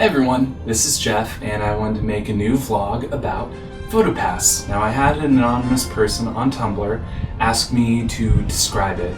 Hey everyone, this is Jeff, and I wanted to make a new vlog about PhotoPass. Now, I had an anonymous person on Tumblr ask me to describe it.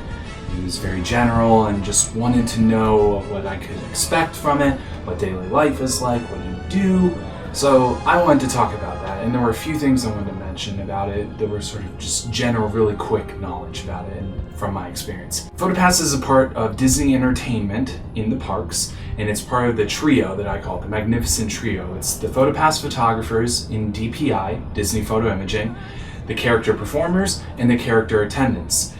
He was very general and just wanted to know what I could expect from it, what daily life is like, what you do. So I wanted to talk about that, and there were a few things I wanted to mention about it that were sort of just general, really quick knowledge about it and from my experience. PhotoPass is a part of Disney Entertainment in the parks, and it's part of the trio that I call the Magnificent Trio. It's the PhotoPass photographers in DPI, Disney Photo Imaging, the character performers, and the character attendants.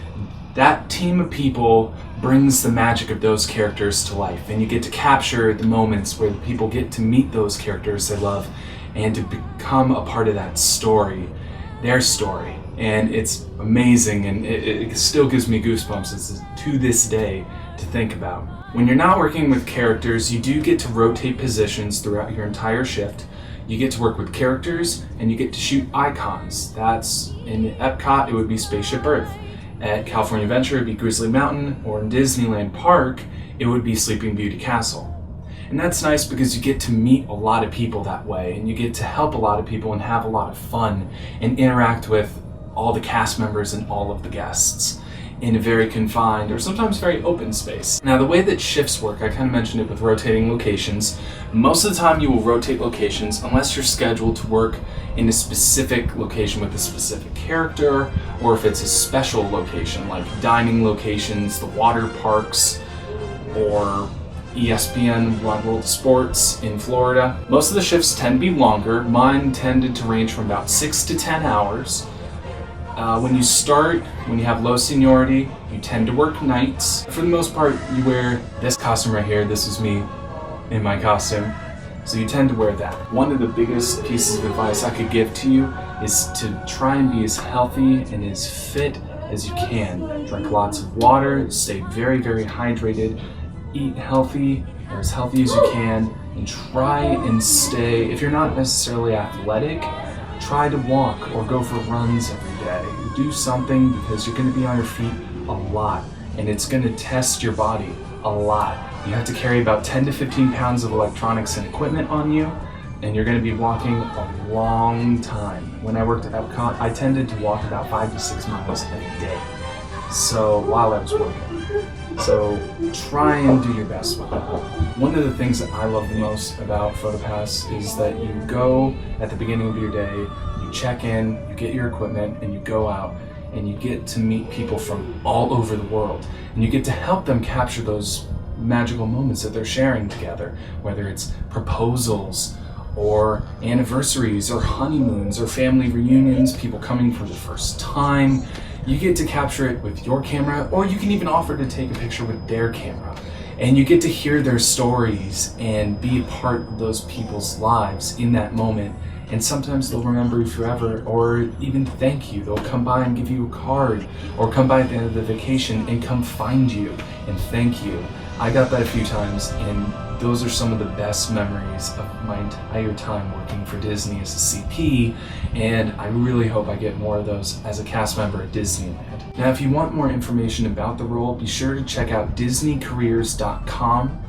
That team of people brings the magic of those characters to life, and you get to capture the moments where the people get to meet those characters they love and to become a part of that story, their story. And it's amazing, and it still gives me goosebumps to this day to think about. When you're not working with characters, you do get to rotate positions throughout your entire shift. You get to work with characters, and you get to shoot icons. That's in Epcot, it would be Spaceship Earth. At California Adventure, it'd be Grizzly Mountain, or in Disneyland Park, it would be Sleeping Beauty Castle. And that's nice because you get to meet a lot of people that way, and you get to help a lot of people and have a lot of fun and interact with all the cast members and all of the guests in a very confined or sometimes very open space. Now, the way that shifts work, I kind of mentioned it with rotating locations. Most of the time you will rotate locations unless you're scheduled to work in a specific location with a specific character, or if it's a special location like dining locations, the water parks, or ESPN Wide World of Sports in Florida. Most of the shifts tend to be longer. Mine tended to range from about 6 to 10 hours. When you have low seniority, you tend to work nights. For the most part, you wear this costume right here. This is me in my costume. So you tend to wear that. One of the biggest pieces of advice I could give to you is to try and be as healthy and as fit as you can. Drink lots of water, stay very, very hydrated, eat healthy, or as healthy as you can, and try and stay, if you're not necessarily athletic, try to walk or go for runs every day. Do something, because you're going to be on your feet a lot, and it's going to test your body a lot. You have to carry about 10 to 15 pounds of electronics and equipment on you, and you're going to be walking a long time. When I worked at Epcot, I tended to walk about 5 to 6 miles a day. So while I was working. So try and do your best with that. One of the things that I love the most about PhotoPass is that you go at the beginning of your day, you check in, you get your equipment, and you go out, and you get to meet people from all over the world, and you get to help them capture those magical moments that they're sharing together, whether it's proposals or anniversaries or honeymoons or family reunions, people coming for the first time. You get to capture it with your camera, or you can even offer to take a picture with their camera. And you get to hear their stories and be a part of those people's lives in that moment. And sometimes they'll remember you forever, or even thank you. They'll come by and give you a card, or come by at the end of the vacation and come find you and thank you. I got that a few times, and those are some of the best memories of my entire time working for Disney as a CP, and I really hope I get more of those as a cast member at Disneyland. Now, if you want more information about the role, be sure to check out DisneyCareers.com.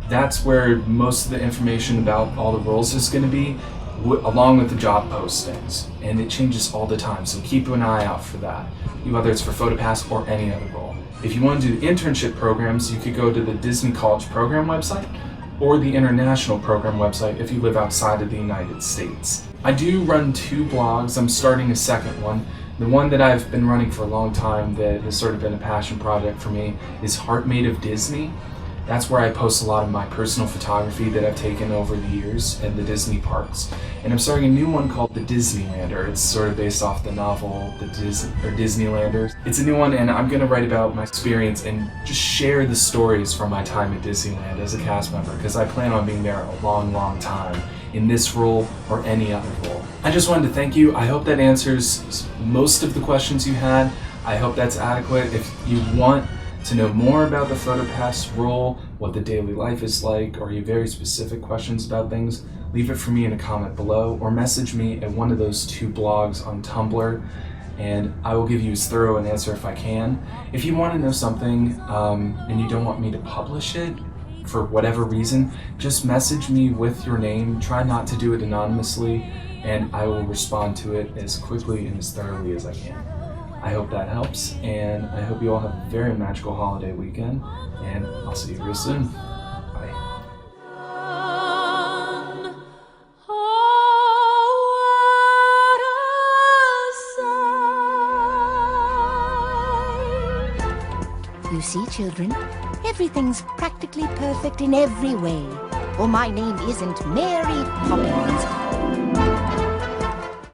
That's where most of the information about all the roles is going to be, along with the job postings, and it changes all the time, so keep an eye out for that, whether it's for PhotoPass or any other role. If you want to do the internship programs, you could go to the Disney College Program website or the International Program website if you live outside of the United States. I do run 2 blogs. I'm starting a second one. The one that I've been running for a long time that has sort of been a passion project for me is Heart Made of Disney. That's where I post a lot of my personal photography that I've taken over the years at the Disney parks. And I'm starting a new one called The Disneylander. It's sort of based off the novel Disneylander. It's a new one, and I'm going to write about my experience and just share the stories from my time at Disneyland as a cast member, because I plan on being there a long, long time in this role or any other role. I just wanted to thank you. I hope that answers most of the questions you had. I hope that's adequate. If you want to know more about the PhotoPass role, what the daily life is like, or you have very specific questions about things, leave it for me in a comment below, or message me at one of those 2 blogs on Tumblr, and I will give you as thorough an answer if I can. If you want to know something and you don't want me to publish it, for whatever reason, just message me with your name. Try not to do it anonymously, and I will respond to it as quickly and as thoroughly as I can. I hope that helps, and I hope you all have a very magical holiday weekend, and I'll see you real soon. Bye. You see, children, everything's practically perfect in every way. Or my name isn't Mary Poppins.